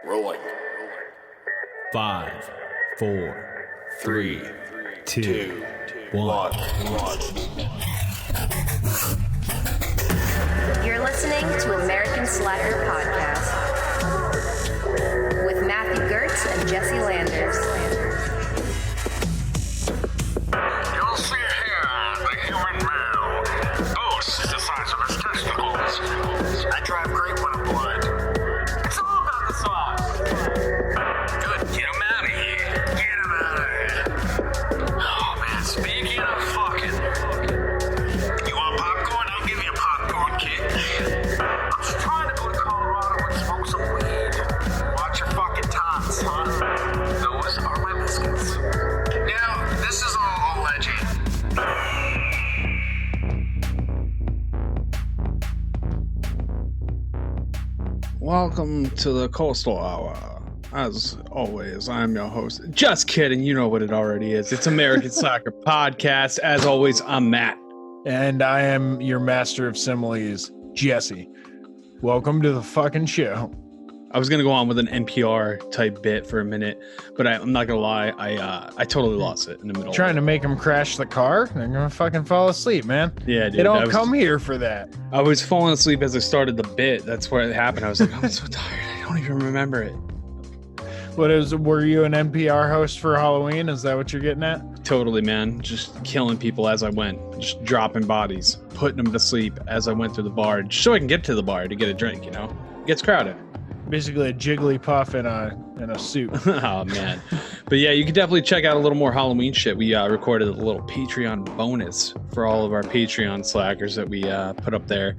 Rolling. 5, 4, 3, 2, 1. You're listening to American Slacker Podcast with Matthew Gertz and Jesse Landers. You'll see here the human male boasts the size of his testicles. I drive great when I'm blood. It's all about the sauce. Good, get him out of here. Get him out of here. Oh man, speaking of fucking, you want popcorn? I'll give you a popcorn kit. I'm just trying to go to Colorado and smoke some weed. Watch your fucking tots, huh? Those are my biscuits. Now, this is all alleged. Welcome to the Coastal Hour. As always, I'm your host. Just kidding, you know what it already is. It's American Slacker Podcast. As always, I'm Matt. And I am your master of similes, Jesse. Welcome to the fucking show. I was gonna go on with an NPR type bit for a minute, but I'm not gonna lie, I totally lost it in the middle. Trying to make them crash the car? They're gonna fucking fall asleep, man. Yeah, dude. They don't come here for that. I was falling asleep as I started the bit. That's where it happened. I was like, I'm so tired. I don't even remember it. Were you an NPR host for Halloween? Is that what you're getting at? Totally, man. Just killing people as I went. Just dropping bodies, putting them to sleep as I went through the bar, just so I can get to the bar to get a drink, you know? It gets crowded. Basically a Jigglypuff in a suit. Oh, man. But yeah, you can definitely check out a little more Halloween shit. We recorded a little Patreon bonus for all of our Patreon slackers that we put up there.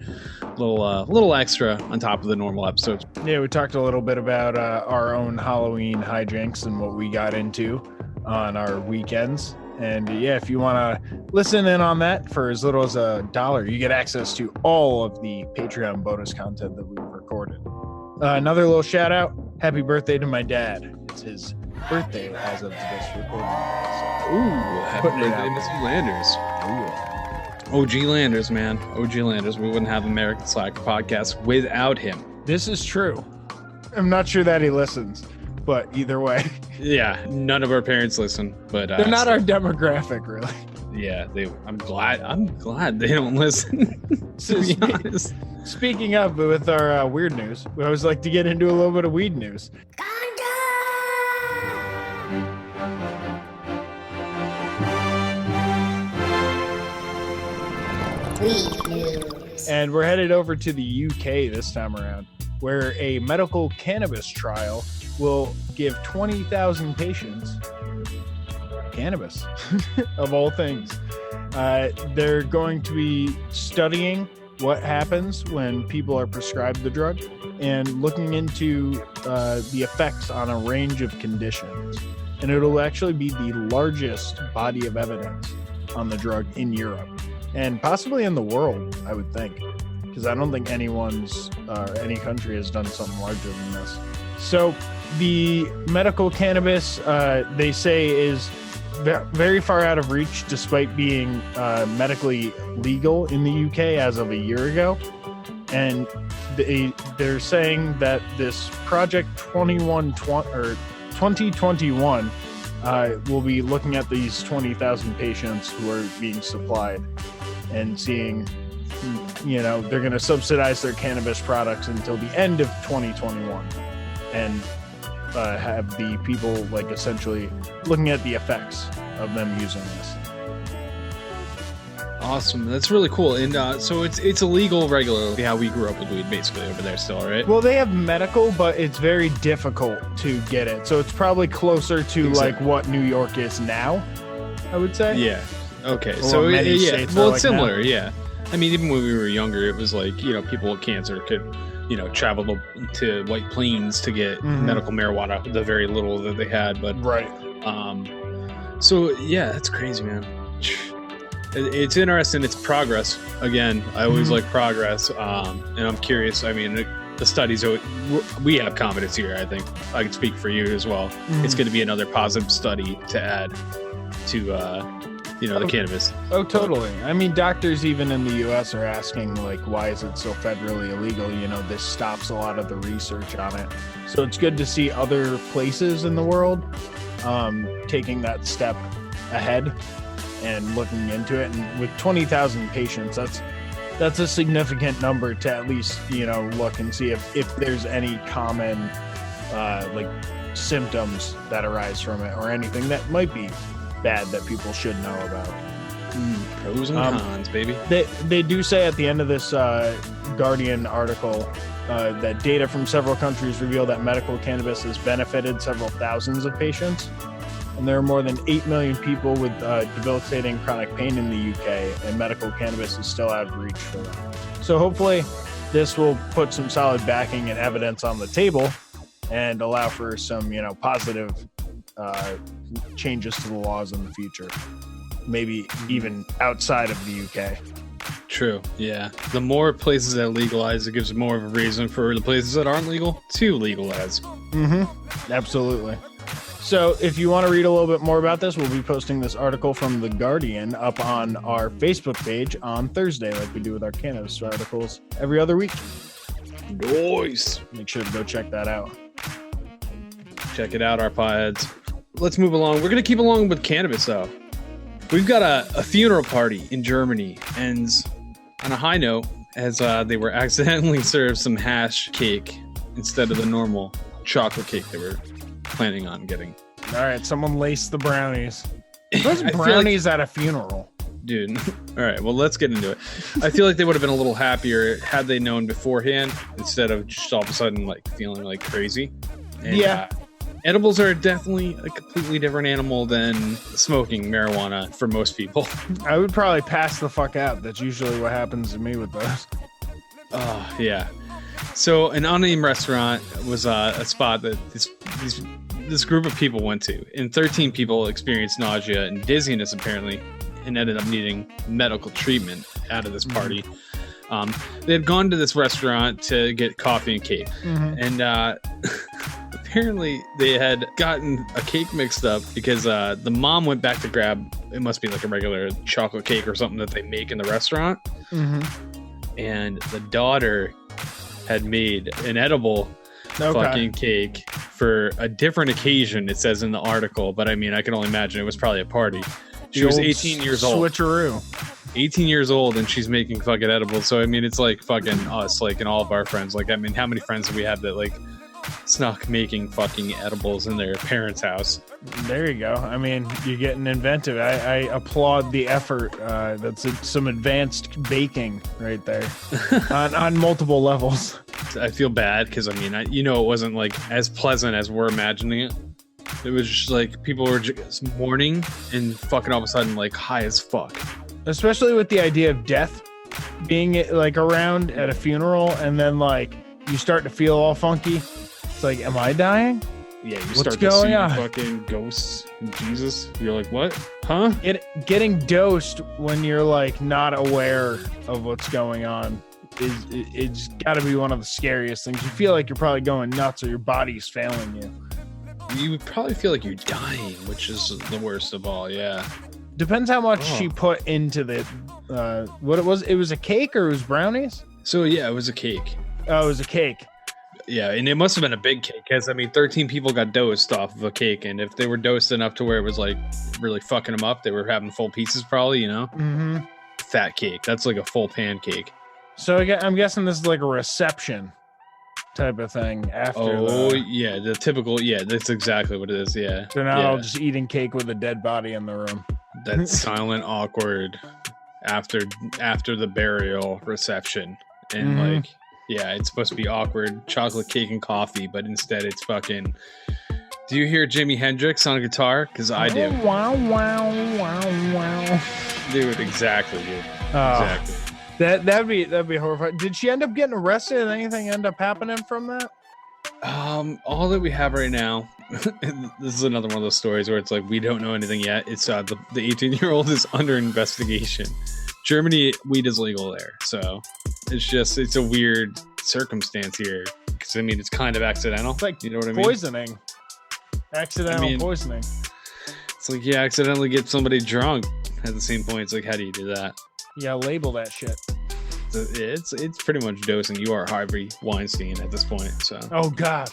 Little extra on top of the normal episodes. Yeah, we talked a little bit about our own Halloween hijinks and what we got into on our weekends. And yeah, if you want to listen in on that for as little as $1, you get access to all of the Patreon bonus content that we've recorded. Another little shout out. Happy birthday to my dad. It's his birthday as of this recording. Ooh, happy birthday, Mr. Landers. Ooh. OG Landers, man. OG Landers. We wouldn't have American Slacker Podcast without him. This is true. I'm not sure that he listens, but either way. Yeah, none of our parents listen, but they're not our demographic, really. Yeah, I'm glad they don't listen. To be honest. Speaking of, with our weird news, we always like to get into a little bit of weed news. Weed news. And we're headed over to the UK this time around, where a medical cannabis trial will give 20,000 patients cannabis, of all things. They're going to be studying what happens when people are prescribed the drug and looking into the effects on a range of conditions. And it'll actually be the largest body of evidence on the drug in Europe and possibly in the world, I would think, because I don't think any country has done something larger than this. So the medical cannabis, they say, is very far out of reach despite being medically legal in the UK as of a year ago. And they're saying that this project 2021 will be looking at these 20,000 patients who are being supplied and seeing, they're going to subsidize their cannabis products until the end of 2021 and have the people essentially looking at the effects of them using this. Awesome. That's really cool. And so it's illegal regularly how we grew up with weed basically over there still, right? Well, they have medical, but it's very difficult to get it. So it's probably closer to what New York is now, I would say. Yeah. Okay. Or so states well, are it's similar. now. Yeah. I mean, even when we were younger, it was people with cancer could, travel to White Plains to get medical marijuana, the very little that they had. But right. So yeah, that's crazy, man. It's interesting. It's progress. Again, I always like progress. And I'm curious. I mean, the studies, we have confidence here. I think I can speak for you as well. It's going to be another positive study to add to the cannabis. Oh, totally. I mean, doctors even in the U.S. are asking, like, why is it so federally illegal? This stops a lot of the research on it. So it's good to see other places in the world taking that step ahead and looking into it. And with 20,000 patients, that's a significant number to at least, look and see if there's any common, like, symptoms that arise from it or anything that might be bad that people should know about. Pros and cons, baby. They do say at the end of this Guardian article that data from several countries reveal that medical cannabis has benefited several thousands of patients. And there are more than 8 million people with debilitating chronic pain in the UK, and medical cannabis is still out of reach for them. So hopefully this will put some solid backing and evidence on the table and allow for some, positive changes to the laws in the future, maybe even outside of the UK. True. Yeah. The more places that legalize, it gives more of a reason for the places that aren't legal to legalize. Absolutely. So if you want to read a little bit more about this, we'll be posting this article from The Guardian up on our Facebook page on Thursday, like we do with our cannabis articles every other week. Nice. Make sure to go check that out. Check it out, our potheads. Let's move along. We're going to keep along with cannabis, though. We've got a funeral party in Germany, ends on a high note as they were accidentally served some hash cake instead of the normal chocolate cake they were planning on getting. All right, someone laced the brownies. Those brownies at a funeral. Dude. All right, well, let's get into it. I feel like they would have been a little happier had they known beforehand instead of just all of a sudden like feeling like crazy. And, yeah. Edibles are definitely a completely different animal than smoking marijuana for most people. I would probably pass the fuck out. That's usually what happens to me with those. Oh, yeah. So an unnamed restaurant was a spot that this group of people went to, and 13 people experienced nausea and dizziness apparently, and ended up needing medical treatment out of this party. They had gone to this restaurant to get coffee and cake, and apparently they had gotten a cake mixed up because the mom went back to grab, it must be like a regular chocolate cake or something that they make in the restaurant, and the daughter had made an edible fucking cake for a different occasion, it says in the article, but I mean, I can only imagine it was probably a party. She was 18 years old. Switcheroo. 18 years old, and she's making fucking edibles. So I mean, it's like fucking us, like, and all of our friends. Like, I mean, how many friends do we have that like snuck making fucking edibles in their parents' house? There you go. I mean, you're getting inventive. I applaud the effort. That's some advanced baking right there on multiple levels. I feel bad because I mean, it wasn't like as pleasant as we're imagining it. It was just like people were just mourning and fucking all of a sudden like high as fuck. Especially with the idea of death being like around at a funeral, and then like you start to feel all funky. It's like, am I dying? Yeah, you start to see fucking ghosts and Jesus. You're like, what? Huh? Getting dosed when you're like not aware of what's going on it's got to be one of the scariest things. You feel like you're probably going nuts or your body's failing you. You would probably feel like you're dying, which is the worst of all. Yeah. Depends how much she put into the what it was. It was a cake or it was brownies? So yeah, it was a cake. Oh, it was a cake. Yeah, and it must have been a big cake because I mean, 13 people got dosed off of a cake, and if they were dosed enough to where it was like really fucking them up, they were having full pieces, probably. Fat cake. That's like a full pancake. So I'm guessing this is like a reception type of thing after. Yeah, the typical. Yeah, that's exactly what it is. Yeah. So now I'll just eating cake with a dead body in the room. That silent, awkward after the burial reception, and like. Yeah, it's supposed to be awkward, chocolate cake and coffee, but instead it's fucking... Do you hear Jimi Hendrix on a guitar? Because I do. Wow, wow, wow, wow. Dude, exactly, dude. Exactly. That'd be horrifying. Did she end up getting arrested? Did anything end up happening from that? All that we have right now, this is another one of those stories where it's like, we don't know anything yet. It's the 18-year-old is under investigation. Germany, weed is legal there, so it's a weird circumstance here. Because I mean, it's kind of accidental. It's like, you know what I mean? Poisoning, accidental poisoning. It's like you accidentally get somebody drunk. at the same point, it's like, how do you do that? Yeah, label that shit. It's pretty much dosing. You are Harvey Weinstein at this point. So Oh God.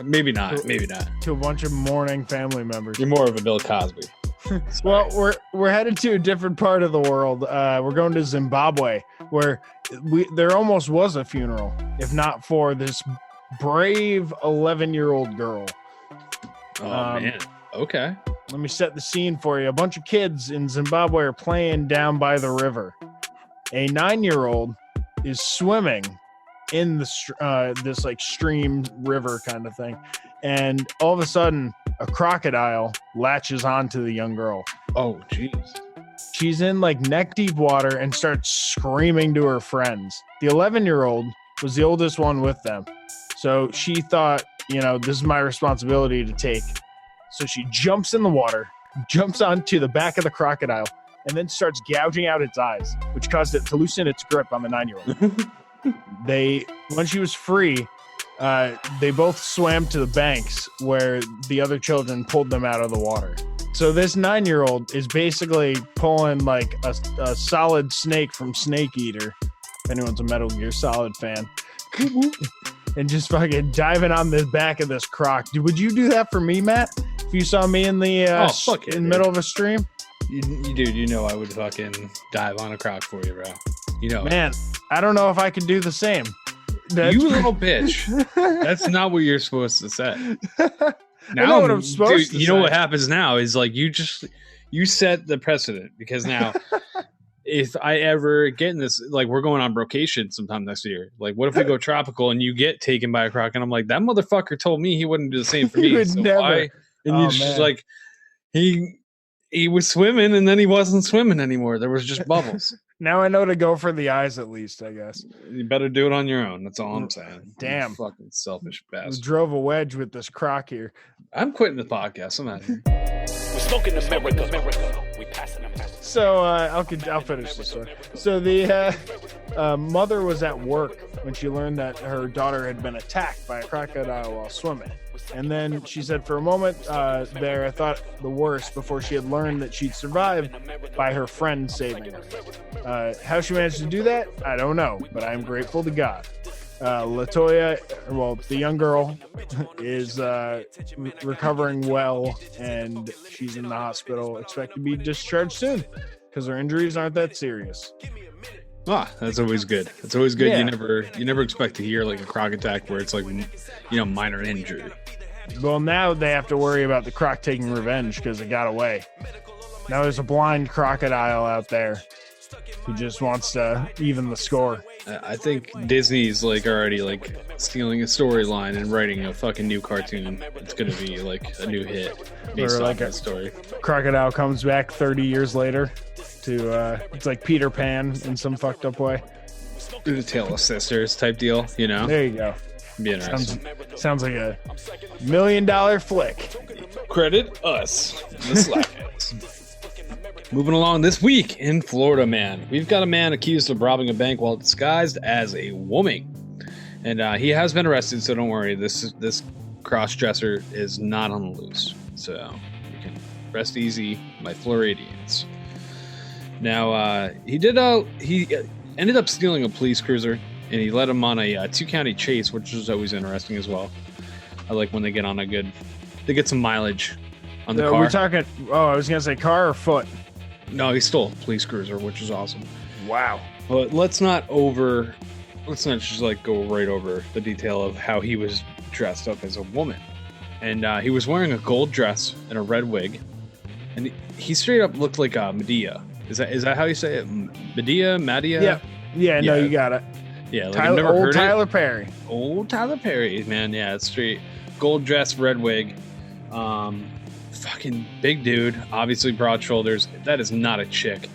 maybe not. To a bunch of mourning family members. You're more of a Bill Cosby. Well, we're headed to a different part of the world. We're going to Zimbabwe, where there almost was a funeral, if not for this brave 11-year-old girl. Oh man. Okay. Let me set the scene for you. A bunch of kids in Zimbabwe are playing down by the river. A 9-year-old is swimming in the this like stream river kind of thing, and all of a sudden a crocodile latches onto the young girl. Oh jeez. She's in like neck deep water and starts screaming to her friends. The 11-year-old was the oldest one with them, so she thought, this is my responsibility to take. So she jumps in the water, jumps onto the back of the crocodile, and then starts gouging out its eyes, which caused it to loosen its grip on the 9-year-old. When she was free, they both swam to the banks where the other children pulled them out of the water. So this 9-year-old is basically pulling like a solid snake from Snake Eater, if anyone's a Metal Gear Solid fan, and just fucking diving on the back of this croc. Would you do that for me, Matt? If you saw me in the in the middle of a stream? You know I would fucking dive on a croc for you, bro. Man, I don't know if I can do the same. You little bitch. That's not what you're supposed to say. Now, I know what I'm supposed to you say. know what happens now is like you set the precedent, because now if I ever get in this, like we're going on brocation sometime next year. Like what if we go tropical and you get taken by a croc, and I'm like, that motherfucker told me he wouldn't do the same for me. Would so never. why? And you just Man. like he was swimming and then he wasn't swimming anymore. There was just bubbles. Now I know to go for the eyes at least, I guess. You better do it on your own. That's all I'm saying. Damn. You fucking selfish We bastard. drove a wedge with this croc here. I'm quitting the podcast. I'm out of here. We're smoking America. We passing them. So I'll finish this story. So the mother was at work when she learned that her daughter had been attacked by a crocodile while swimming. And then she said, for a moment there, I thought the worst before she had learned that she'd survived by her friend saving her. How she managed to do that, I don't know, but I am grateful to God. Latoya, the young girl, is recovering well, and she's in the hospital, expect to be discharged soon because her injuries aren't that serious. That's always good. It's always good. Yeah. You never expect to hear like a croc attack where it's like, minor injury. Well, now they have to worry about the croc taking revenge because it got away. Now there's a blind crocodile out there who just wants to even the score. I think Disney's like already like stealing a storyline and writing a fucking new cartoon. It's gonna be like a new hit based Or on like that story. Crocodile comes back 30 years later to it's like Peter Pan in some fucked up way. The Tale of Sisters type deal, There you go. Be interesting. Sounds like a $1 million flick. Credit us, the Slackheads. Moving along this week in Florida, man. We've got a man accused of robbing a bank while disguised as a woman. And he has been arrested, so don't worry. This cross-dresser is not on the loose. So you can rest easy, my Floridians. Now, he ended up stealing a police cruiser, and he led him on a 2-county chase, which is always interesting as well. I like when they get on they get some mileage on the car. We're talking, I was going to say car or foot? No, he stole a police cruiser, which is awesome. Wow. But let's not just like go right over the detail of how he was dressed up as a woman. And he was wearing a gold dress and a red wig. And he straight up looked like Medea. Is that how you say it? Medea? Yeah, no, you got it. Yeah, like I've never heard Tyler it. Perry. Old Tyler Perry, man. Yeah, it's straight gold dress, red wig. Fucking big dude, obviously broad shoulders. That is not a chick.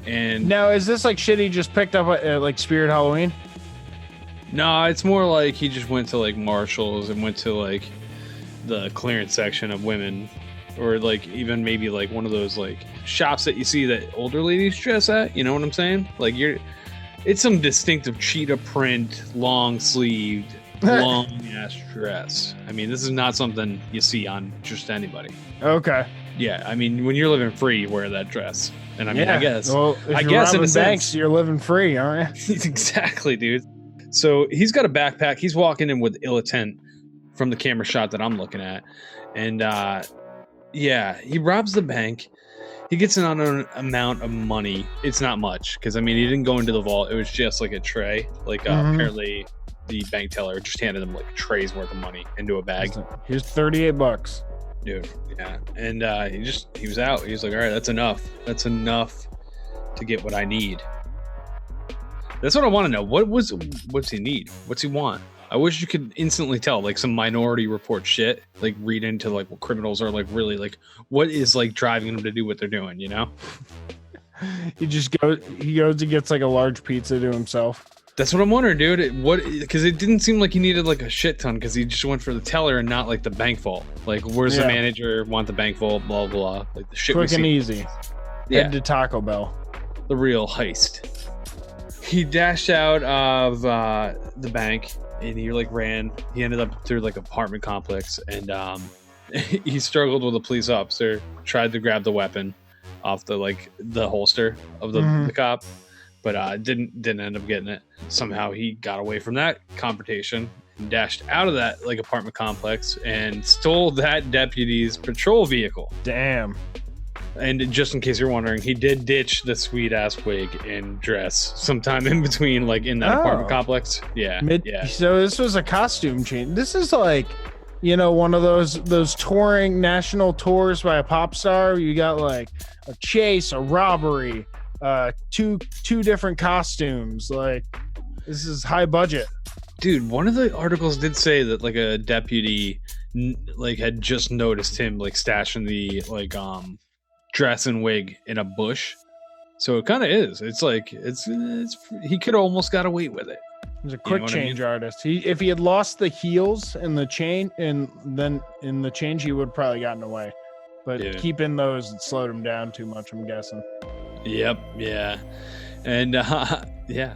And Now, is this like shit he just picked up at like Spirit Halloween? no, it's more like he just went to like Marshalls and went to like the clearance section of women, or like even maybe like one of those like shops that you see that older ladies dress at. You know what I'm saying? Like it's some distinctive cheetah print, long sleeved, long ass dress. I mean, this is not something you see on just anybody. Okay. Yeah, I mean, when you're living free, you wear that dress. And I mean, I guess. Well, if I you're guess in robbing a banks, sense, you're living free, aren't you? exactly, dude. So he's got a backpack. He's walking in with ill intent from the camera shot that I'm looking at, and yeah, he robs the bank. He gets an unknown amount of money. It's not much because I mean, he didn't go into the vault. It was just like a tray. Like apparently, the bank teller just handed him like trays worth of money into a bag. Here's $38. Dude, yeah, and he was out. He was like, all right, that's enough. That's enough to get what I need. That's what I want to know. What's he need? What's he want? I wish you could instantly tell, like some Minority Report shit, like read into like what criminals are like really like what is like driving them to do what they're doing, you know? He goes and gets like a large pizza to himself. That's what I'm wondering, dude. Because it didn't seem like he needed like a shit ton because he just went for the teller and not like the bank vault. Like, where's the manager? Want the bank vault? Blah, blah. Like the shit. Quick and easy. Yeah. Head to Taco Bell. The real heist. He dashed out of the bank and he like ran. He ended up through like apartment complex and he struggled with a police officer. Tried to grab the weapon off the holster of the cop, but didn't end up getting it. Somehow he got away from that confrontation and dashed out of that like apartment complex and stole that deputy's patrol vehicle. Damn. And just in case you're wondering, he did ditch the sweet ass wig and dress sometime in between, like in that apartment complex. Yeah, yeah. So this was a costume change. This is like, you know, one of those touring national tours by a pop star. You got like a chase, a robbery, two different costumes. Like, this is high budget. Dude, one of the articles did say that like a deputy like had just noticed him like stashing the like dress and wig in a bush. So it kind of is. It's like it's he could almost got away with it. He's a quick change artist. If he had lost the heels and the chain and then in the change, he would have probably gotten away. But keeping those, it slowed him down too much, I'm guessing. Yep. Yeah. And yeah.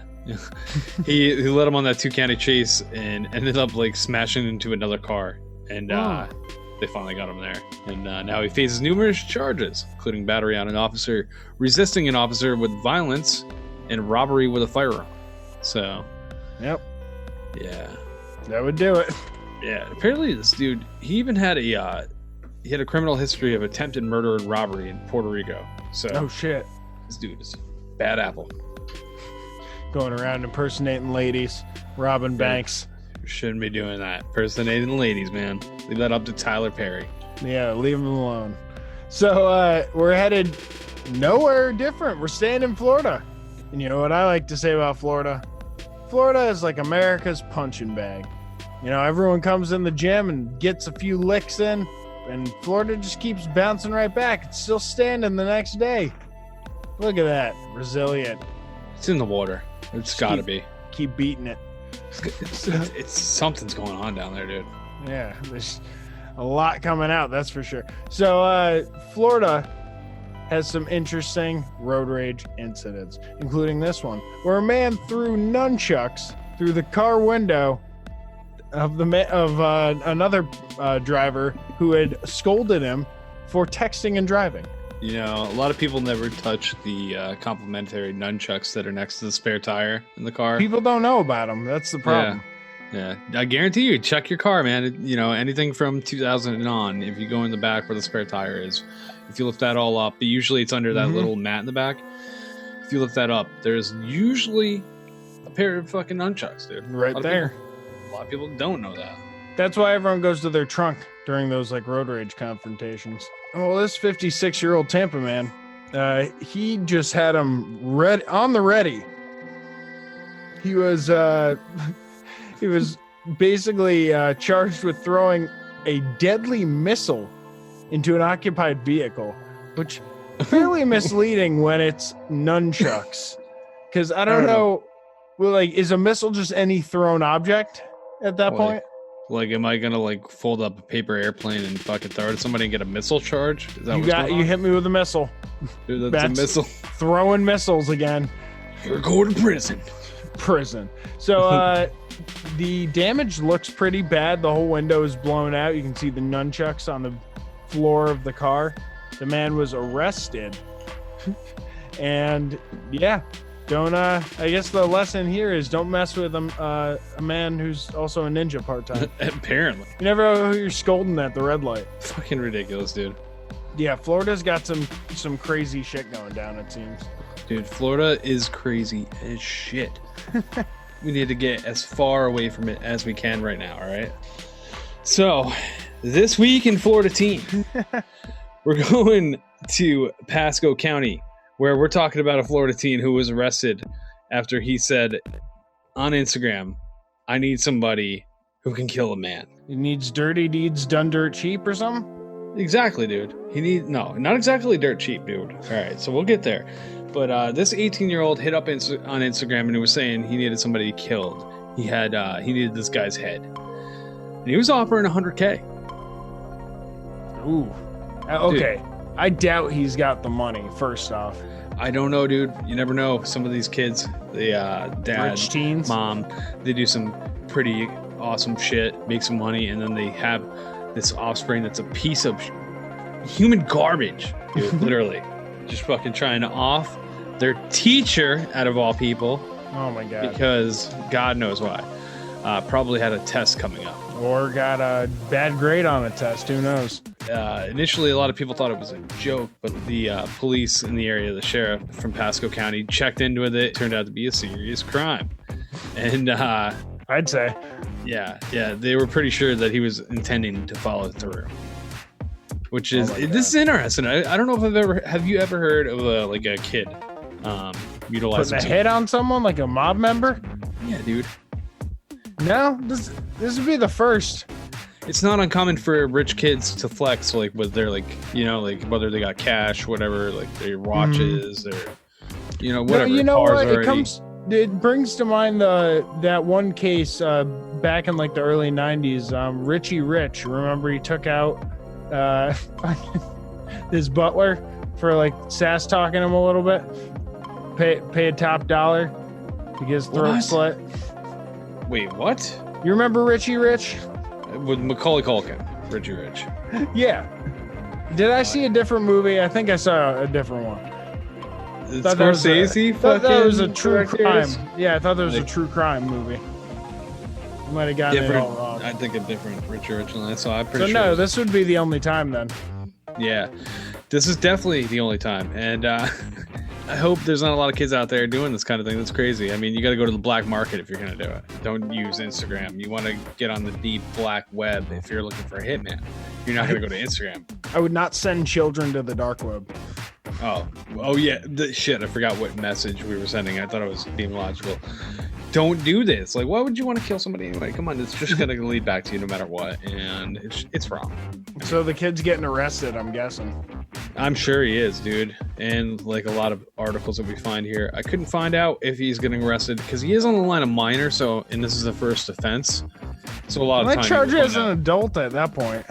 he led him on that 2-county chase and ended up like smashing into another car. And they finally got him there. And now he faces numerous charges, including battery on an officer, resisting an officer with violence, and robbery with a firearm. So, yep. Yeah. That would do it. Yeah. Apparently this dude, he even had a criminal history of attempted murder and robbery in Puerto Rico. So, oh shit. This dude is bad apple. Going around impersonating ladies, robbing banks. Shouldn't be doing that. Impersonating ladies, man. Leave that up to Tyler Perry. Yeah, leave him alone. So we're headed nowhere different. We're staying in Florida. And you know what I like to say about Florida? Florida is like America's punching bag. You know, everyone comes in the gym and gets a few licks in, and Florida just keeps bouncing right back. It's still standing the next day. Look at that. Resilient. It's in the water. It's got to be. Keep beating it. It's something's going on down there, dude. Yeah, there's a lot coming out, that's for sure. So Florida has some interesting road rage incidents, including this one where a man threw nunchucks through the car window of another driver who had scolded him for texting and driving. You know, a lot of people never touch the complimentary nunchucks that are next to the spare tire in the car. People don't know about them. That's the problem. Yeah. I guarantee you, check your car, man. You know, anything from 2000 and on, if you go in the back where the spare tire is, if you lift that all up, usually it's under that little mat in the back. If you lift that up, there's usually a pair of fucking nunchucks, dude. Right there. A lot of people don't know that. That's why everyone goes to their trunk during those like road rage confrontations. Well, this 56-year-old Tampa man, he just had him on the ready. He was basically charged with throwing a deadly missile into an occupied vehicle, which fairly misleading when it's nunchucks. Because I don't know. Well, like, is a missile just any thrown object at that point? Like, am I gonna like fold up a paper airplane and fucking throw it at somebody and get a missile charge? Is that you hit me with a missile. Dude, that's a missile. Throwing missiles again. You're going to prison. So the damage looks pretty bad. The whole window is blown out. You can see the nunchucks on the floor of the car. The man was arrested And yeah, don't. I guess the lesson here is don't mess with a man who's also a ninja part-time. Apparently. You never know who you're scolding at the red light. Fucking ridiculous, dude. Yeah, Florida's got some crazy shit going down, it seems. Dude, Florida is crazy as shit. We need to get as far away from it as we can right now, all right? So, this week in Florida teen, we're going to Pasco County, where we're talking about a Florida teen who was arrested after he said on Instagram, I need somebody who can kill a man. He needs dirty deeds done dirt cheap or something? Exactly, dude. No, not exactly dirt cheap, dude. All right, so we'll get there. But this 18-year-old hit up on Instagram and he was saying he needed somebody killed. He needed this guy's head. And he was offering $100K. Ooh. Okay. Dude. I doubt he's got the money, first off. I don't know, dude. You never know. Some of these kids, dad, Rich teens? mom, they do some pretty awesome shit, make some money, and then they have this offspring that's a piece of human garbage, dude, literally. Just fucking trying to off their teacher, out of all people. Oh my God. Because God knows why. Probably had a test coming up. Or got a bad grade on a test, who knows? Initially, a lot of people thought it was a joke, but the police in the area, the sheriff from Pasco County, checked into it. It turned out to be a serious crime. And I'd say. Yeah, they were pretty sure that he was intending to follow through. Which is, this is interesting. I don't know if have you ever heard of a kid utilizing putting a hit on someone, like a mob member? Yeah, dude. No, this would be the first. It's not uncommon for rich kids to flex, like with their whether they got cash, whatever, like their watches, their whatever. No, you know cars what? already. It brings to mind that one case back in like the early 90s. Richie Rich, remember he took out his butler for like sass talking him a little bit. Pay a top dollar to get his throat slit. Wait, what? You remember Richie Rich? With Macaulay Culkin, Richie Rich. Yeah. Did I see a different movie? I think I saw a different one. Scorsese? Thought that was a true crime. Yeah, I thought that was a true crime movie. You might have gotten it all wrong. I think a different Richie Rich than I saw. I'm pretty so sure. No, this would be the only time then. Yeah, this is definitely the only time, and I hope there's not a lot of kids out there doing this kind of thing. That's crazy. I mean, you got to go to the black market if you're going to do it. Don't use Instagram. You want to get on the deep black web if you're looking for a hitman. You're not going to go to Instagram. I would not send children to the dark web. Oh yeah. Shit, I forgot what message we were sending. I thought it was being logical. Don't do this. Like, why would you want to kill somebody anyway? Come on, it's just going to lead back to you no matter what, and it's wrong. So the kid's getting arrested, I'm guessing. I'm sure he is, dude. And like a lot of articles that we find here, I couldn't find out if he's getting arrested because he is on the line of minor. And this is the first offense. So a lot of times, charge you as an adult at that point.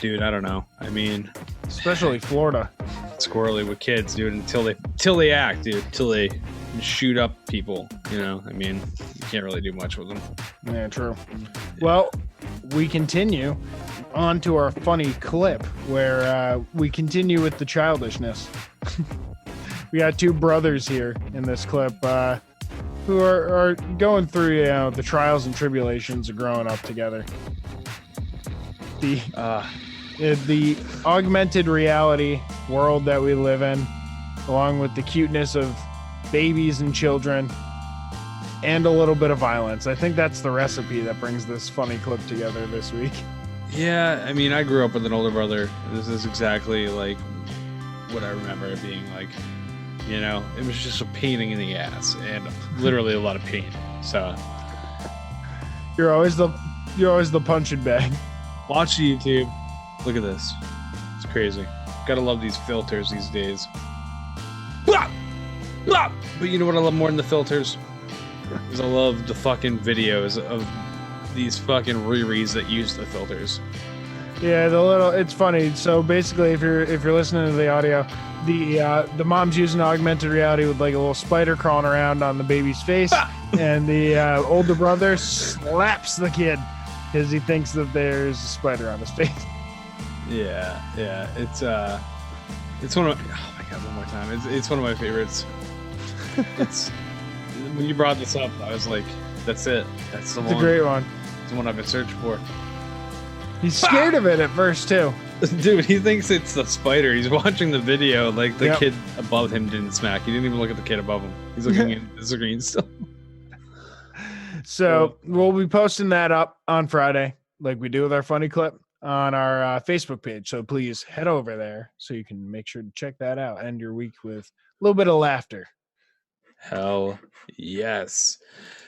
Dude, I don't know. I mean, especially Florida. Squirrely with kids, dude. Until they act, dude. Until they shoot up people. I mean, you can't really do much with them. Yeah, true. Well, we continue on to our funny clip where we continue with the childishness. We got two brothers here in this clip who are going through the trials and tribulations of growing up together. The augmented reality world that we live in, along with the cuteness of babies and children, and a little bit of violence. I think that's the recipe that brings this funny clip together this week. Yeah, I mean, I grew up with an older brother. This is exactly like what I remember it being like. It was just a pain in the ass and literally a lot of pain. So you're always the punching bag. Watch YouTube. Look at this. It's crazy. Gotta love these filters these days. But you know what I love more than the filters? Is I love the fucking videos of these fucking rereads that use the filters. Yeah, it's funny. So basically, if you're listening to the audio, the mom's using augmented reality with like a little spider crawling around on the baby's face, and the older brother slaps the kid because he thinks that there's a spider on his face. Yeah, it's one of, oh my God, one more time. It's one of my favorites. It's when you brought this up, I was like, that's it. That's the It's one. a great one. It's the one I've been searching for. He's scared of it at first too. Dude, he thinks it's the spider. He's watching the video like the Yep. kid above him didn't smack. He didn't even look at the kid above him. He's looking at the screen still. So we'll be posting that up on Friday, like we do with our funny clip on our Facebook page. So please head over there so you can make sure to check that out. End your week with a little bit of laughter. Hell yes.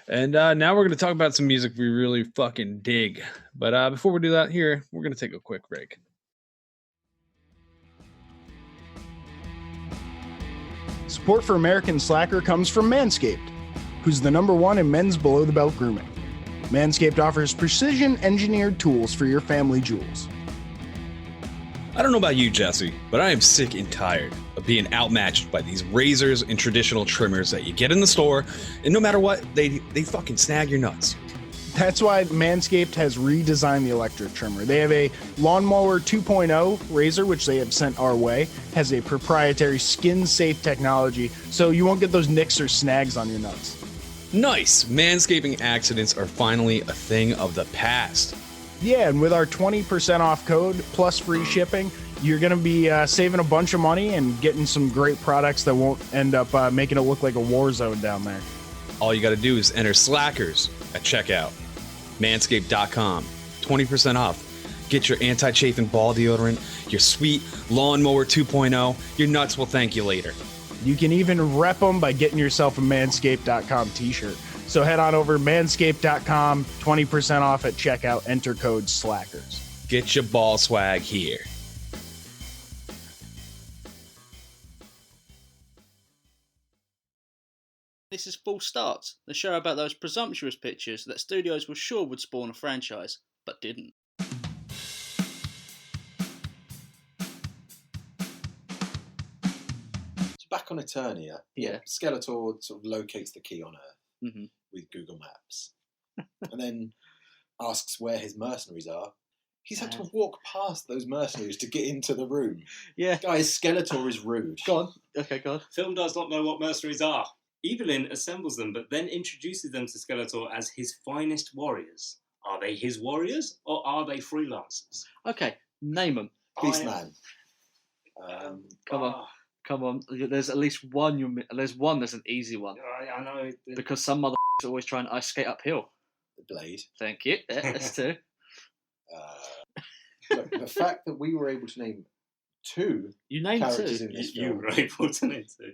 And now we're going to talk about some music we really fucking dig. But before we do that here, we're going to take a quick break. Support for American Slacker comes from Manscaped, who's the #1 in men's below-the-belt grooming. Manscaped offers precision-engineered tools for your family jewels. I don't know about you, Jesse, but I am sick and tired of being outmatched by these razors and traditional trimmers that you get in the store, and no matter what, they fucking snag your nuts. That's why Manscaped has redesigned the electric trimmer. They have a Lawnmower 2.0 razor, which they have sent our way, has a proprietary skin-safe technology, so you won't get those nicks or snags on your nuts. Nice! Manscaping accidents are finally a thing of the past. Yeah, and with our 20% off code plus free shipping, you're going to be saving a bunch of money and getting some great products that won't end up making it look like a war zone down there. All you gotta do is enter Slackers at checkout. Manscaped.com. 20% off. Get your anti-chafing ball deodorant, your sweet Lawnmower 2.0. Your nuts will thank you later. You can even rep them by getting yourself a manscaped.com t-shirt. So head on over to manscaped.com, 20% off at checkout, enter code SLACKERS. Get your ball swag here. This is Full Starts, the show about those presumptuous pictures that studios were sure would spawn a franchise, but didn't. So back on Eternia, Yeah. Skeletor sort of locates the key on Earth Mm-hmm. with Google Maps, and then asks where his mercenaries are. He's had to walk past those mercenaries to get into the room. Yeah. Guys, Skeletor is rude. Go on. Okay, go on. Film does not know what mercenaries are. Evelyn assembles them, but then introduces them to Skeletor as his finest warriors. Are they his warriors, or are they freelancers? Okay, name them. Beastman. Come on. There's at least one. There's one that's an easy one. I know. Because some mother are always trying to ice skate uphill. The Blade. Thank you. Yeah, that's two. Look, the fact that we were able to name two You named characters two. in this You film were able to name two.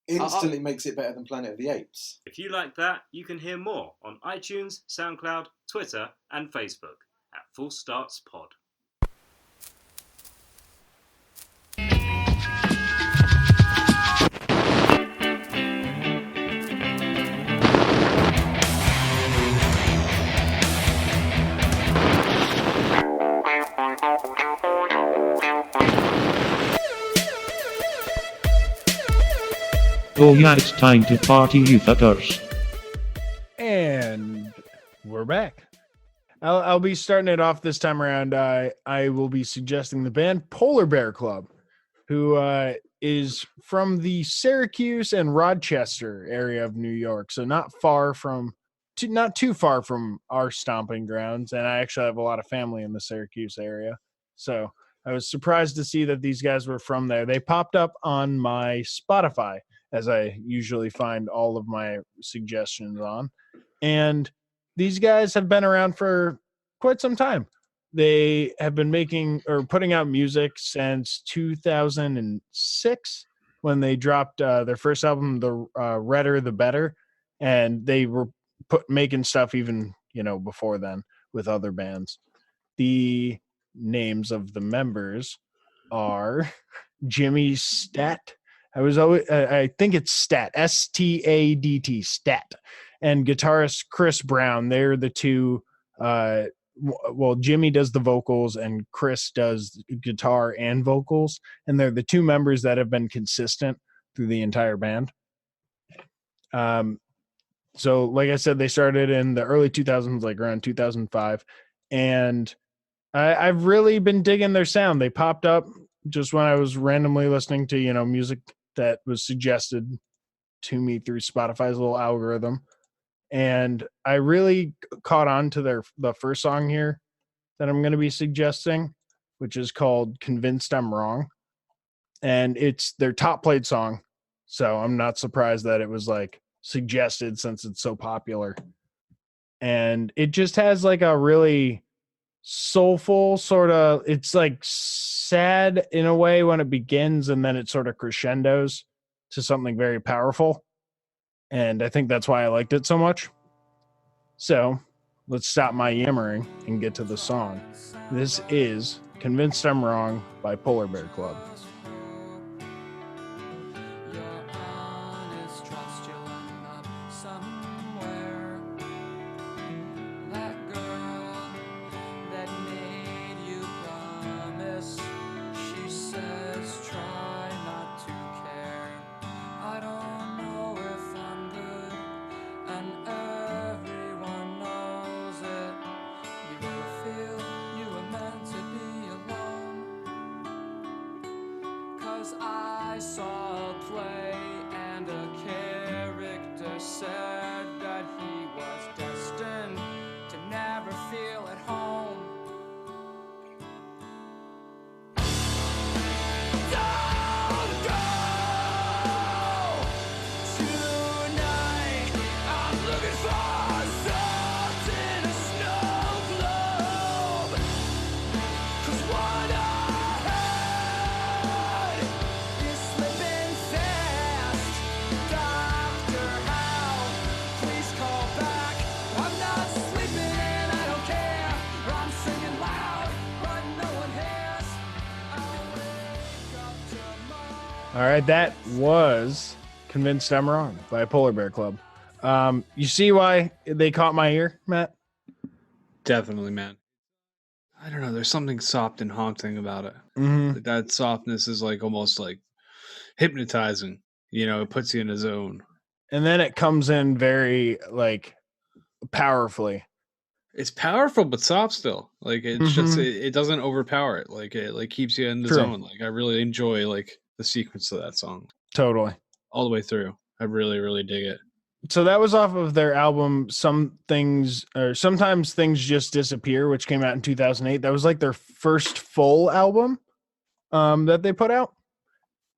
instantly makes it better than Planet of the Apes. If you like that, you can hear more on iTunes, SoundCloud, Twitter, and Facebook at Full Starts Pod. Oh yeah, it's time to party, you fuckers. And we're back. I'll be starting it off this time around. I will be suggesting the band Polar Bear Club, who is from the Syracuse and Rochester area of New York, so not too far from our stomping grounds. And I actually have a lot of family in the Syracuse area, so I was surprised to see that these guys were from there. They popped up on my Spotify, as I usually find all of my suggestions on. And these guys have been around for quite some time. They have been making or putting out music since 2006 when they dropped their first album, The Redder the Better. And they were making stuff even, before then with other bands. The names of the members are Jimmy Stat. I think it's Stat, S-T-A-D-T, Stat, and guitarist Chris Brown. They're the two. Well, Jimmy does the vocals and Chris does guitar and vocals, and they're the two members that have been consistent through the entire band. So, like I said, they started in the early 2000s, like around 2005, and I've really been digging their sound. They popped up just when I was randomly listening to, music that was suggested to me through Spotify's little algorithm. And I really caught on to the first song here that I'm going to be suggesting, which is called Convinced I'm Wrong. And it's their top played song. So I'm not surprised that it was like suggested since it's so popular. And it just has like a really soulful sort of, it's like sad in a way when it begins, and then it sort of crescendos to something very powerful. And I think that's why I liked it so much. So let's stop my yammering and get to the song. This is Convinced I'm Wrong by Polar Bear Club. I saw a play and a character said that he was destined to never feel at home. Don't go tonight. I'm looking for salt in a snow globe. 'Cause what I All right, that was Convinced I'm Wrong by Polar Bear Club. You see why they caught my ear, Matt? Definitely, man. I don't know. There's something soft and haunting about it. Mm-hmm. That softness is like almost like hypnotizing. It puts you in a zone. And then it comes in very like powerfully. It's powerful, but soft still. Like it's just it doesn't overpower it. Like it like keeps you in the zone. Like I really enjoy like the sequence of that song. Totally. All the way through. I really, really dig it. So that was off of their album Sometimes Things Just Disappear, which came out in 2008. That was like their first full album that they put out.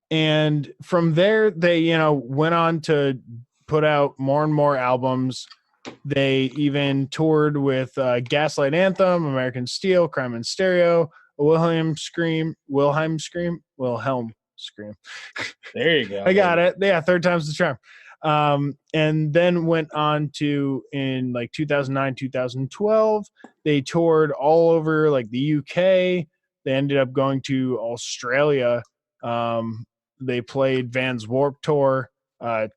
And from there, they, went on to put out more and more albums. They even toured with Gaslight Anthem, American Steel, Crime in Stereo, Wilhelm Scream. There you go. I got it. Yeah, third time's the charm. And then went on to, in like 2009, 2012, they toured all over like the UK. They ended up going to Australia. They played Vans Warped Tour.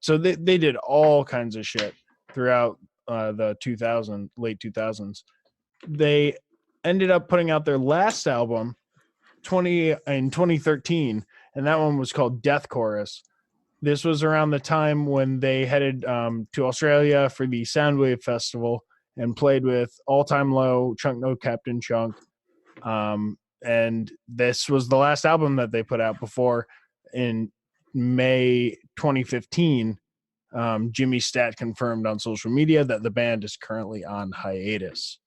So they did all kinds of shit throughout the late 2000s. They ended up putting out their last album in 2013, and that one was called Death Chorus. This was around the time when they headed to Australia for the Soundwave Festival and played with All Time Low, Chunk No Captain Chunk. And this was the last album that they put out before, in May 2015, Jimmy Stat confirmed on social media that the band is currently on hiatus.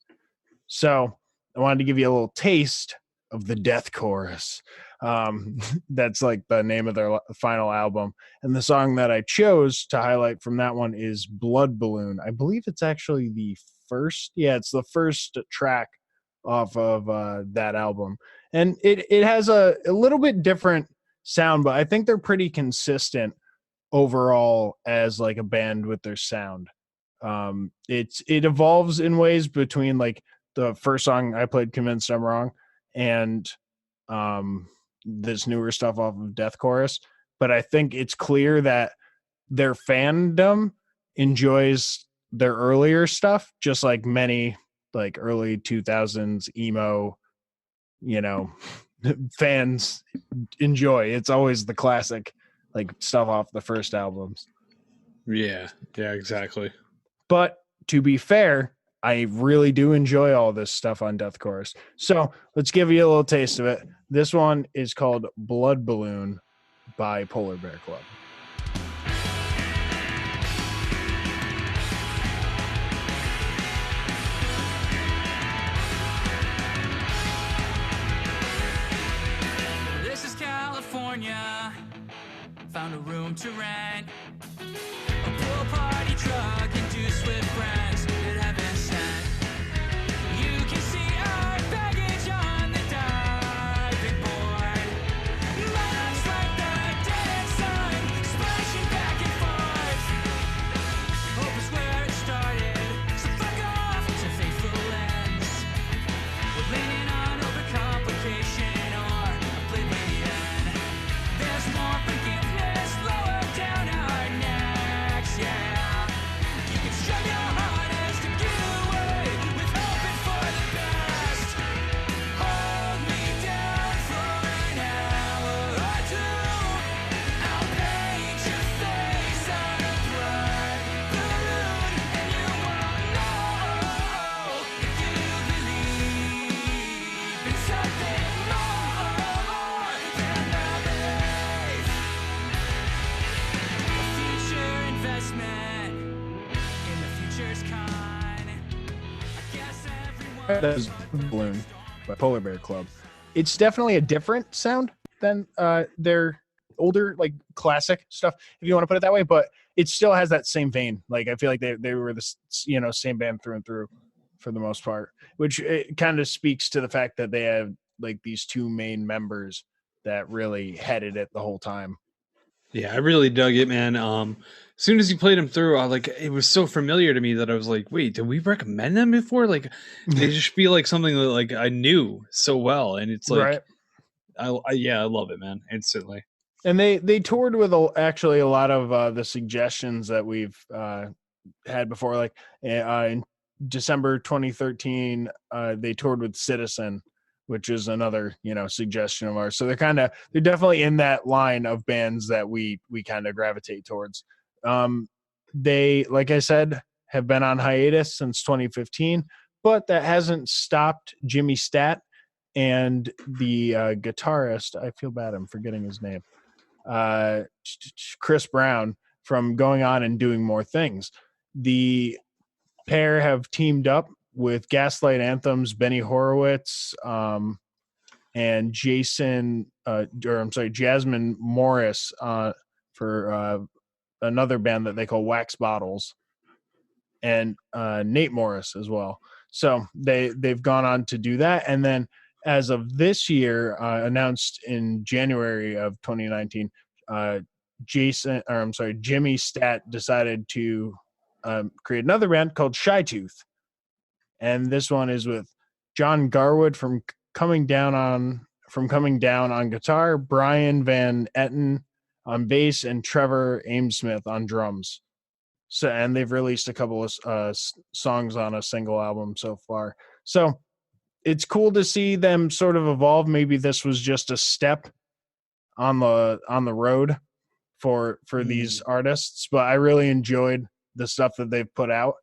So I wanted to give you a little taste of the Death Chorus. That's like the name of their final album. And the song that I chose to highlight from that one is Blood Balloon. I believe it's actually it's the first track off of that album. And it has a little bit different sound, but I think they're pretty consistent overall as like a band with their sound. It evolves in ways between like the first song I played, Convinced I'm Wrong, and this newer stuff off of Death Chorus. But I think it's clear that their fandom enjoys their earlier stuff, just like many like early 2000s emo, fans enjoy. It's always the classic like stuff off the first albums. Yeah, exactly. But to be fair, I really do enjoy all this stuff on Death Chorus. So let's give you a little taste of it. This one is called Blood Balloon by Polar Bear Club. This is California. Found a room to rent. A pool party truck and 2 swift friends that have been sent. You can see our baggage on the diving board. Lines like the dead sun, splashing back and forth. Hope is where it started, so fuck off to faithful ends. We're leaning on overcomplication or oblivion. There's more forgiveness lower down our necks, yeah. You can shove your hardest to get away with hoping for the best. Hold me down for an hour or 2. I'll paint your face on a blood balloon, and you won't know if you believe in something more than the belief. A future investment in the future's kind. I guess everyone. That is Balloon by Polar Bear Club. It's definitely a different sound than their older, like classic stuff, if you want to put it that way, but it still has that same vein. Like I feel like they were the same band through and through for the most part, which it kind of speaks to the fact that they have like these 2 main members that really headed it the whole time. Yeah, I really dug it, man. As soon as you played them through, it was so familiar to me that I was like, wait, did we recommend them before? Like, they just feel like something that like I knew so well, and it's like, Right. I love it, man, instantly. And they toured with actually a lot of the suggestions that we've had before. Like in December 2013, they toured with Citizen, which is another suggestion of ours. So they're definitely in that line of bands that we kind of gravitate towards. They, like I said, have been on hiatus since 2015, but that hasn't stopped Jimmy Stat and the guitarist. I feel bad, I'm forgetting his name. Chris Brown from going on and doing more things. The pair have teamed up with Gaslight Anthem's Benny Horowitz and Jasmine Morris for another band that they call Wax Bottles, and Nate Morris as well. So they've gone on to do that, and then as of this year, announced in January of 2019, Jimmy Stat decided to create another band called Shy Tooth. And this one is with John Garwood from Coming Down on guitar, Brian Van Etten on bass, and Trevor Amesmith on drums. So, and they've released a couple of songs on a single album so far. So it's cool to see them sort of evolve. Maybe this was just a step on the road for these artists, but I really enjoyed the stuff that they've put out,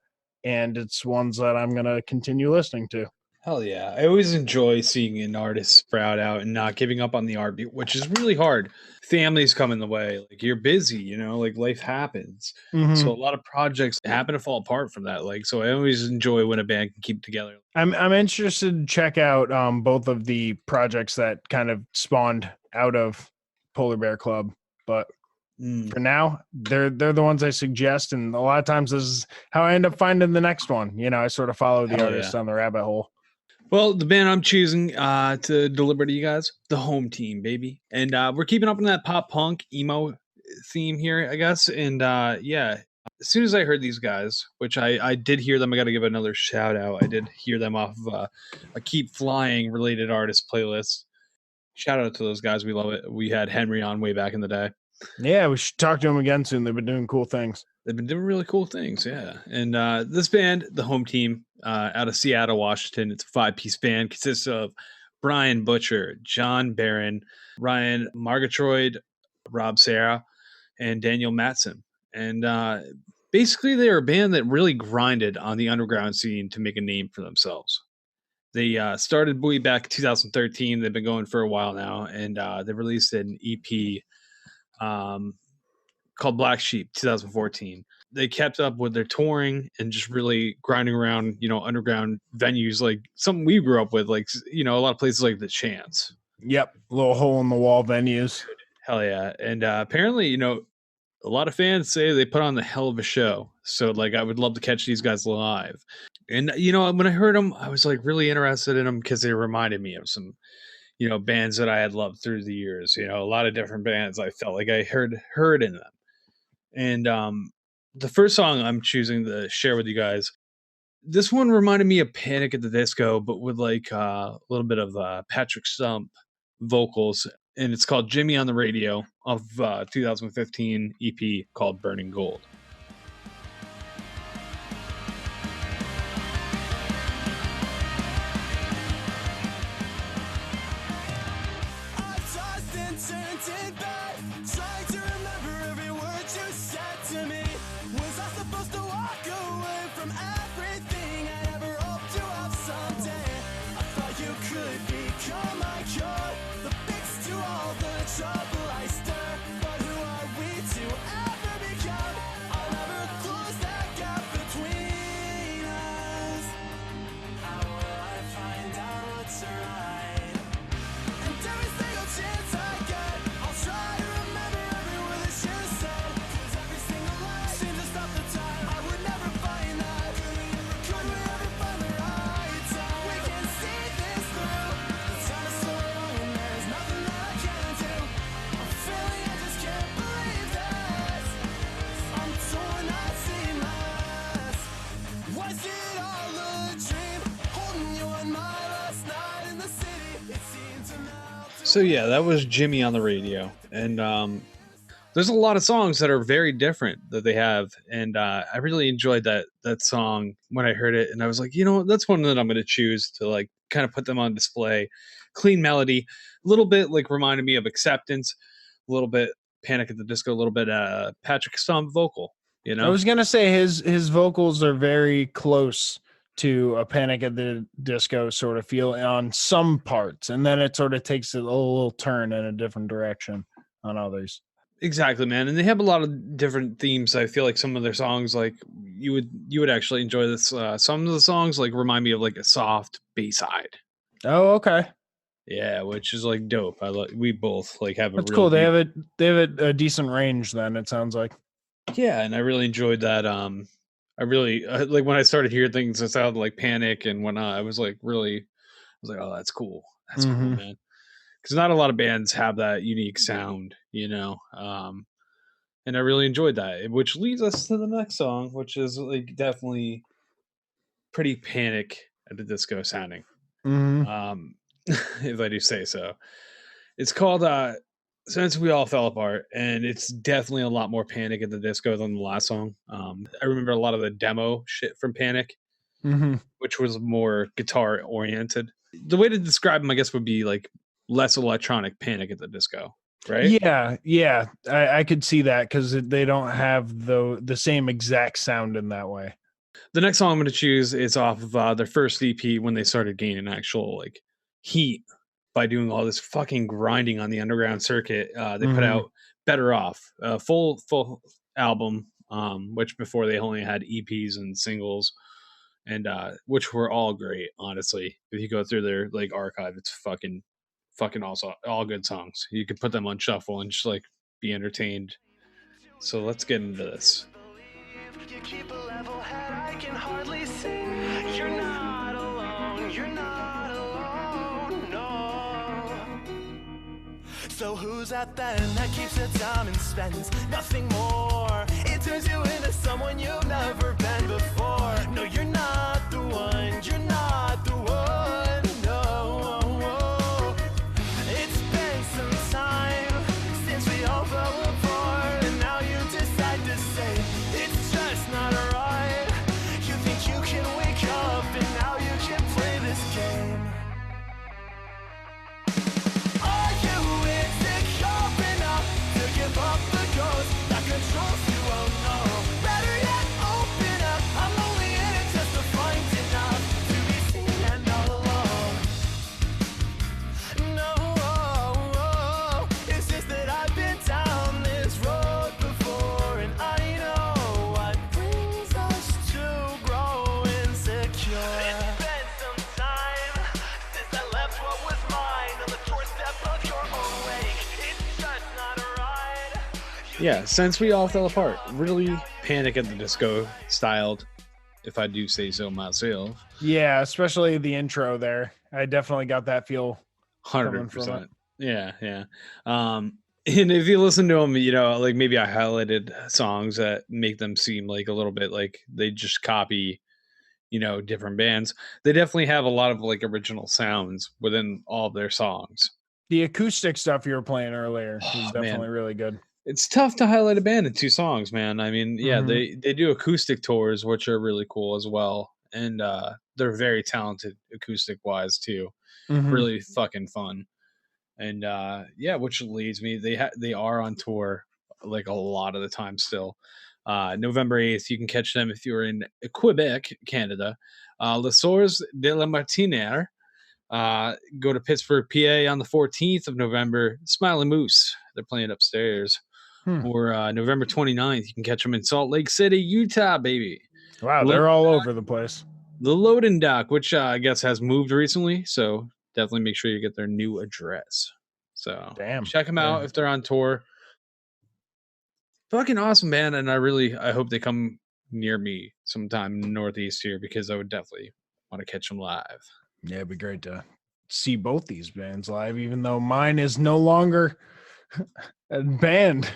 and it's ones that I'm going to continue listening to. Hell yeah. I always enjoy seeing an artist sprout out and not giving up on the art, which is really hard. Families come in the way. Like, you're busy, like life happens. Mhm. So a lot of projects happen to fall apart from that. Like, so I always enjoy when a band can keep together. I'm interested to check out both of the projects that kind of spawned out of Polar Bear Club, but for now, they're the ones I suggest, and a lot of times this is how I end up finding the next one. I sort of follow the artist on the rabbit hole. Well, the band I'm choosing to deliver to you guys, the Home Team, baby. And we're keeping up on that pop punk emo theme here, I guess. And as soon as I heard these guys, which I did hear them, I got to give another shout out. I did hear them off of a Keep Flying related artist playlist. Shout out to those guys. We love it. We had Henry on way back in the day. Yeah, we should talk to them again soon. They've been doing cool things. They've been doing really cool things, yeah. And this band, the Home Team, out of Seattle, Washington, it's a 5-piece band. Consists of Brian Butcher, John Barron, Ryan Margatroyd, Rob Serra, and Daniel Matson. And basically they're a band that really grinded on the underground scene to make a name for themselves. They started way back in 2013. They've been going for a while now, and they released an EP called Black Sheep 2014. They kept up with their touring and just really grinding around, underground venues, like something we grew up with, like, a lot of places like the Chance. Yep. Little hole in the wall venues. Hell yeah. And apparently, a lot of fans say they put on the hell of a show. So like, I would love to catch these guys live. And, when I heard them, I was like really interested in them because they reminded me of some, bands that I had loved through the years, a lot of different bands I felt like I heard in them. And the first song I'm choosing to share with you guys, this one reminded me of Panic at the Disco, but with like a little bit of Patrick Stump vocals. And it's called Jimmy on the Radio of 2015 EP called Burning Gold. So yeah, that was Jimmy on the Radio, and there's a lot of songs that are very different that they have, and I really enjoyed that song when I heard it, and I was like, that's one that I'm going to choose to like kind of put them on display. Clean melody, a little bit like reminded me of Acceptance, a little bit Panic at the Disco, a little bit Patrick Stump vocal. I was gonna say his vocals are very close to a Panic at the Disco sort of feel on some parts, and then it sort of takes a little turn in a different direction on others. Exactly, man. And they have a lot of different themes. I feel like some of their songs, like you would actually enjoy this. Some of the songs like remind me of like a soft B-side. Oh, okay. Yeah, which is like dope. We both like have a. That's cool. They have a decent range. Then it sounds like. Yeah, and I really enjoyed that. I really like when I started hearing things that sounded like Panic and whatnot. I was like, oh, that's cool. That's cool, man. Because not a lot of bands have that unique sound, and I really enjoyed that. Which leads us to the next song, which is like definitely pretty Panic at the Disco sounding, if I do say so. It's called Since We All Fell Apart, and it's definitely a lot more Panic at the Disco than the last song. I remember a lot of the demo shit from Panic, which was more guitar oriented. The way to describe them, I guess, would be like less electronic Panic at the Disco, right? Yeah. I could see that because they don't have the same exact sound in that way. The next song I'm going to choose is off of their first EP when they started gaining actual like heat by doing all this fucking grinding on the underground circuit. They put out Better Off, a full album, which before they only had EPs and singles, and which were all great, honestly. If you go through their like archive, it's fucking also all good songs. You could put them on shuffle and just like be entertained. So let's get into this. You keep a level head, I can hardly sing. You're not alone, you're not alone, no. So who's that then that keeps the time and spends nothing more? It turns you into someone you've never been before. No, you're not the one, you're not the one, no. It's been some time since we all fell apart, and now you decide to say it's just not right. You think you can wake up and now you can play this game. Are you insecure enough to give up the ghost that controls you? Oh no. Better yet, yeah, since we all fell apart, really Panic at the Disco styled, if I do say so myself. Yeah, especially the intro there. I definitely got that feel. 100%. Yeah. And if you listen to them, like maybe I highlighted songs that make them seem like a little bit like they just copy, different bands. They definitely have a lot of like original sounds within all of their songs. The acoustic stuff you were playing earlier is definitely man. really good. It's tough to highlight a band in 2 songs, man. I mean, yeah, they do acoustic tours, which are really cool as well. And they're very talented acoustic wise too. Really fucking fun. And yeah, which leads me, they are on tour like a lot of the time still. November 8th, you can catch them if you're in Quebec, Canada. Les Soeurs de la Martiniere. Go to Pittsburgh, PA on the 14th of November. Smiling Moose, they're playing upstairs. Or November 29th, you can catch them in Salt Lake City, Utah, baby. Wow, they're all over the place. The Loading Dock, which I guess has moved recently, so definitely make sure you get their new address. So check them out if they're on tour. Fucking awesome, man. And I hope they come near me sometime in the Northeast here, because I would definitely want to catch them live. Yeah, it'd be great to see both these bands live, even though mine is no longer a band.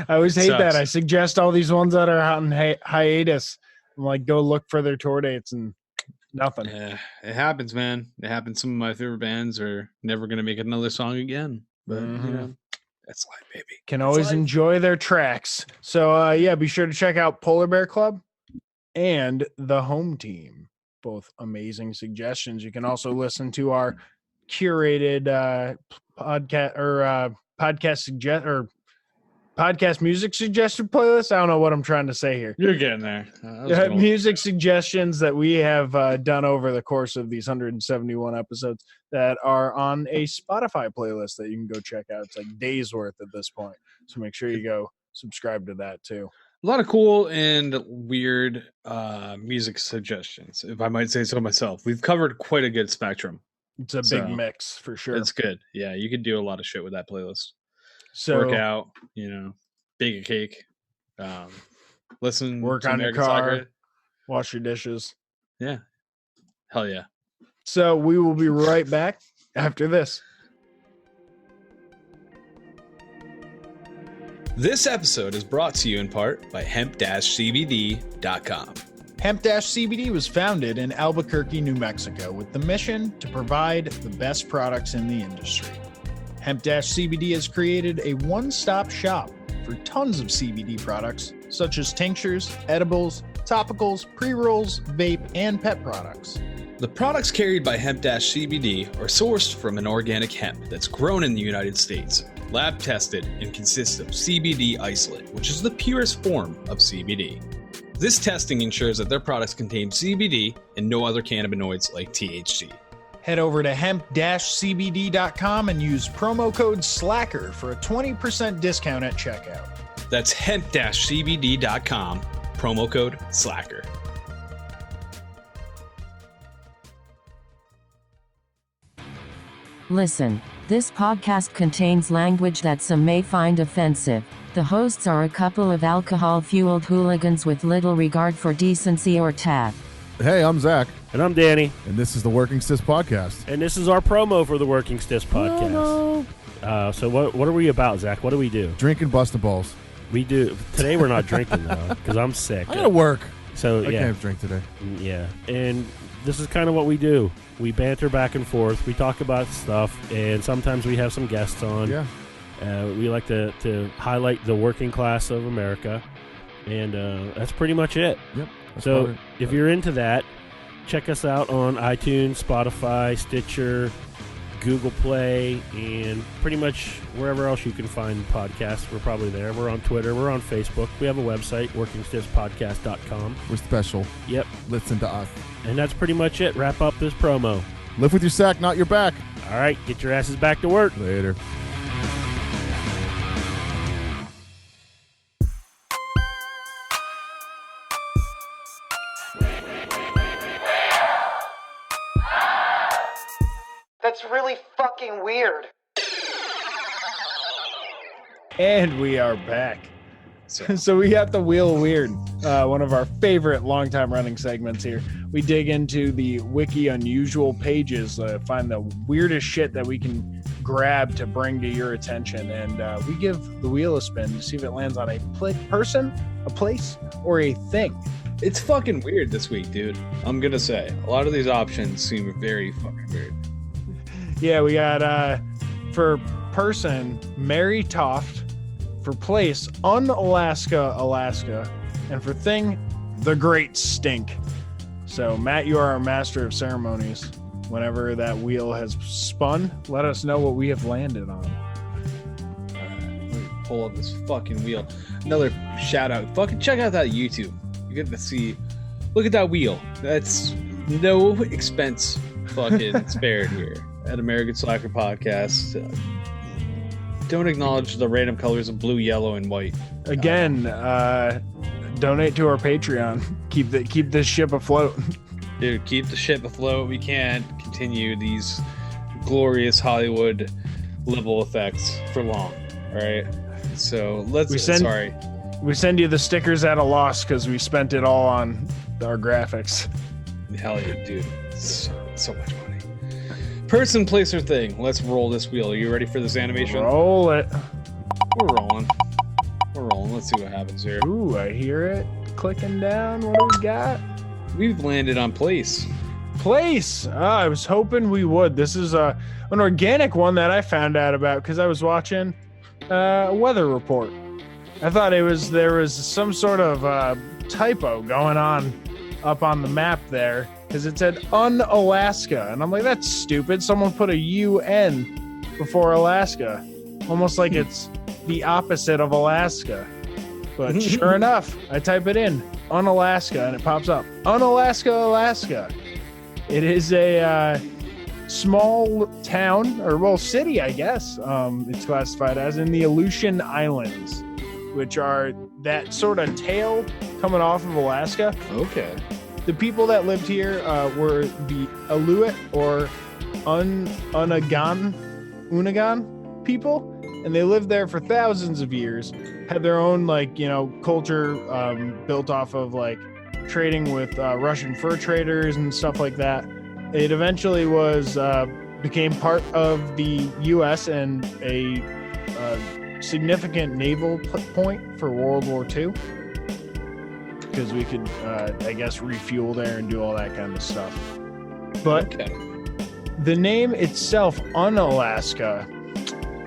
I always hate that. I suggest all these ones that are out in hiatus. I'm like, go look for their tour dates and nothing. Yeah, it happens, man. It happens. Some of my favorite bands are never going to make another song again. But, that's life, baby. Can always enjoy their tracks. So, yeah, be sure to check out Polar Bear Club and The Home Team. Both amazing suggestions. You can also listen to our curated podcast music suggestion playlist. I don't know what I'm trying to say here. You're getting there. Music suggestions that we have done over the course of these 171 episodes that are on a Spotify playlist that you can go check out. It's like days worth at this point. So make sure you go subscribe to that too. A lot of cool and weird music suggestions, if I might say so myself. We've covered quite a good spectrum. It's a big mix for sure. It's good. Yeah, you could do a lot of shit with that playlist. So work out, bake a cake, listen, work to on your American car, Soccer. wash your dishes. Yeah. Hell yeah. So we will be right back after this. This episode is brought to you in part by hemp-cbd.com. Hemp-CBD was founded in Albuquerque, New Mexico, with the mission to provide the best products in the industry. Hemp-CBD has created a one-stop shop for tons of CBD products, such as tinctures, edibles, topicals, pre-rolls, vape, and pet products. The products carried by Hemp-CBD are sourced from an organic hemp that's grown in the United States, lab tested, and consists of CBD isolate, which is the purest form of CBD. This testing ensures that their products contain CBD and no other cannabinoids like THC. Head over to hemp-cbd.com and use promo code SLACKER for a 20% discount at checkout. That's hemp-cbd.com, promo code SLACKER. Listen, this podcast contains language that some may find offensive. The hosts are a couple of alcohol-fueled hooligans with little regard for decency or tact. Hey, I'm Zach. And I'm Danny. And this is the Working Stiffs Podcast. And this is our promo for the Working Stiffs Podcast. So what are we about, Zach? What do we do? Drinking, busting balls. We do. Today we're not drinking, though, because I'm sick. I gotta work. So I can't drink today. Yeah. And this is kind of what we do. We banter back and forth. We talk about stuff, and sometimes we have some guests on. Yeah. We like to highlight the working class of America, and that's pretty much it. Yep. So if you're into that, check us out on iTunes, Spotify, Stitcher, Google Play, and pretty much wherever else you can find podcasts. We're probably there. We're on Twitter. We're on Facebook. We have a website, workingstiffspodcast.com. We're special. Yep. Listen to us. And that's pretty much it. Wrap up this promo. Live with your sack, not your back. All right. Get your asses back to work. Later. That's really fucking weird. And we are back. So we got the Wheel of Weird, one of our favorite longtime running segments here. We dig into the wiki unusual pages, find the weirdest shit that we can grab to bring to your attention, and we give the wheel a spin to see if it lands on a person, a place, or a thing. It's fucking weird this week, dude. I'm gonna say a lot of these options seem very fucking weird. Yeah, we got for person, Mary Toft. For place, Unalaska, Alaska. And for thing, the Great Stink. So, Matt, you are our master of ceremonies. Whenever that wheel has spun, let us know what we have landed on. Alright, let me pull up this fucking wheel. Another shout out. Fucking check out that YouTube. You get to see. Look at that wheel. That's no expense fucking spared here at American Slacker Podcast. Don't acknowledge the random colors of blue, yellow, and white. Again, donate to our Patreon. Keep this ship afloat. Dude, keep the ship afloat. We can't continue these glorious Hollywood level effects for long. All right. So we send you the stickers at a loss because we spent it all on our graphics. Hell yeah, dude. So much money. Person, place, or thing. Let's roll this wheel. Are you ready for this animation? Roll it. We're rolling. Let's see what happens here. Ooh, I hear it clicking down. What do we got? We've landed on place. Place. I was hoping we would. This is an organic one that I found out about because I was watching a weather report. I thought there was some sort of typo going on up on the map there. Because it said Unalaska. And I'm like, that's stupid. Someone put a UN before Alaska. Almost like it's the opposite of Alaska. But sure enough, I type it in, Unalaska, and it pops up. Unalaska, Alaska. It is a small town, or city, I guess. It's classified as in the Aleutian Islands, which are that sort of tail coming off of Alaska. Okay. The people that lived here were the Aleut or Unagan people, and they lived there for thousands of years. Had their own culture built off of trading with Russian fur traders and stuff like that. It eventually became part of the U.S. and a significant naval point for World War II. Because we could, refuel there and do all that kind of stuff. But the name itself, Unalaska,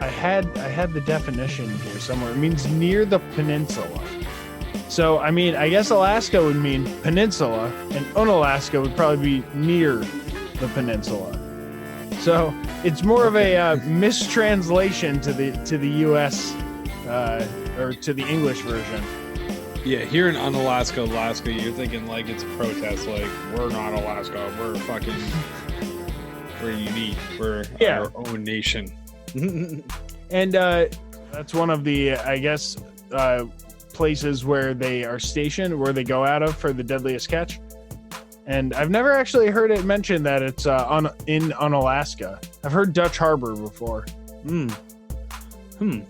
I had the definition here somewhere. It means near the peninsula. So, I guess Alaska would mean peninsula, and Unalaska would probably be near the peninsula. So, it's more of a mistranslation to the U.S. Or to the English version. Yeah, here in Unalaska, Alaska, you're thinking it's a protest. We're not Alaska. We're unique. We're our own nation. And that's one of the, places where they are stationed, where they go out of for the deadliest catch. And I've never actually heard it mentioned that it's in Unalaska. I've heard Dutch Harbor before.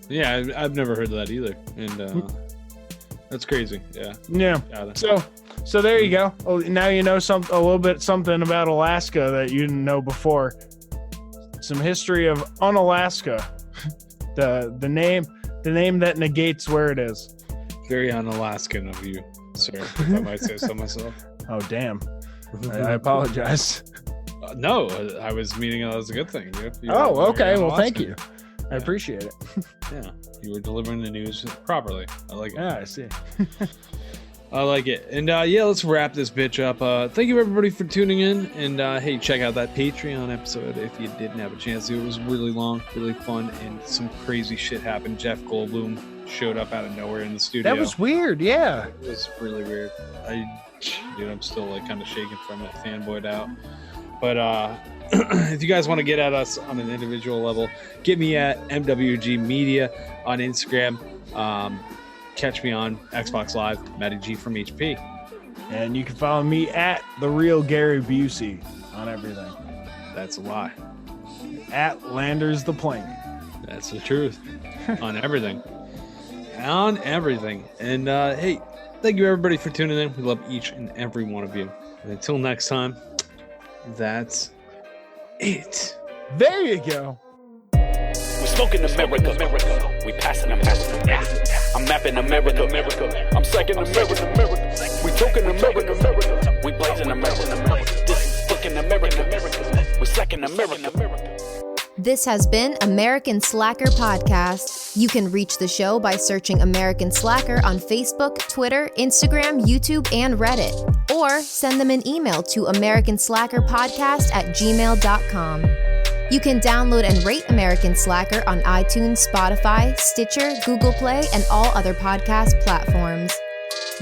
Yeah, I've never heard of that either. And that's crazy. Yeah. Yeah. So there you go. Oh, now you know a little bit something about Alaska that you didn't know before. Some history of Unalaska. the name that negates where it is. Very un-Alaskan of you, sir. If I might say so myself. Oh damn. I apologize. No, I was meaning it as a good thing. Okay. Well, thank you. I appreciate it. Yeah, you were delivering the news properly. I like it. Yeah, I see. I like it. And let's wrap this bitch up. Thank you everybody for tuning in. And hey, check out that Patreon episode if you didn't have a chance to. It was really long, really fun, and some crazy shit happened. Jeff Goldblum showed up out of nowhere in the studio. That was weird, yeah. It was really weird. I'm still kind of shaking from it, fanboyed out. But if you guys want to get at us on an individual level, get me at MWG Media on Instagram. Catch me on Xbox Live, Matty G from HP. And you can follow me at The Real Gary Busey on everything. That's a lie. At Landers the Plane. That's the truth on everything. on everything. And hey, thank you everybody for tuning in. We love each and every one of you. And until next time, that's it. There you go. We smoking America. We passing America. I'm mapping America. I'm psyching America. We talking America. We blazing America. This is fucking America. We're slacking America. This has been American Slacker Podcast. You can reach the show by searching American Slacker on Facebook, Twitter, Instagram, YouTube, and Reddit. Or send them an email to americanslackerpodcast@gmail.com. You can download and rate American Slacker on iTunes, Spotify, Stitcher, Google Play, and all other podcast platforms.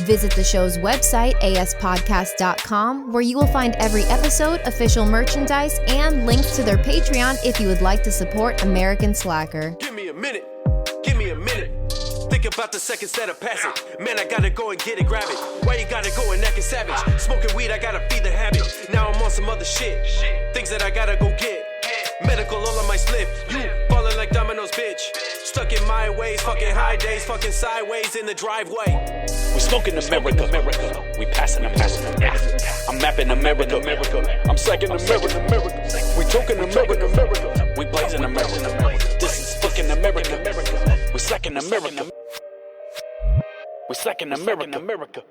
Visit the show's website, aspodcast.com, where you will find every episode, official merchandise, and links to their Patreon if you would like to support American Slacker. Give me a minute. Think about the seconds that are passing. Man, I gotta go and get it, grab it. Why you gotta go and act savage? Smoking weed, I gotta feed the habit. Now I'm on some other shit. Things that I gotta go get. Medical all on my slip. You falling like dominoes, bitch. Stuck in my ways, fucking high days, fucking sideways in the driveway. We smoking America. We passing America. I'm mapping America. I'm psyching America. We talking America. We blazing America. This is fucking America. We're slacking America. We're slacking America.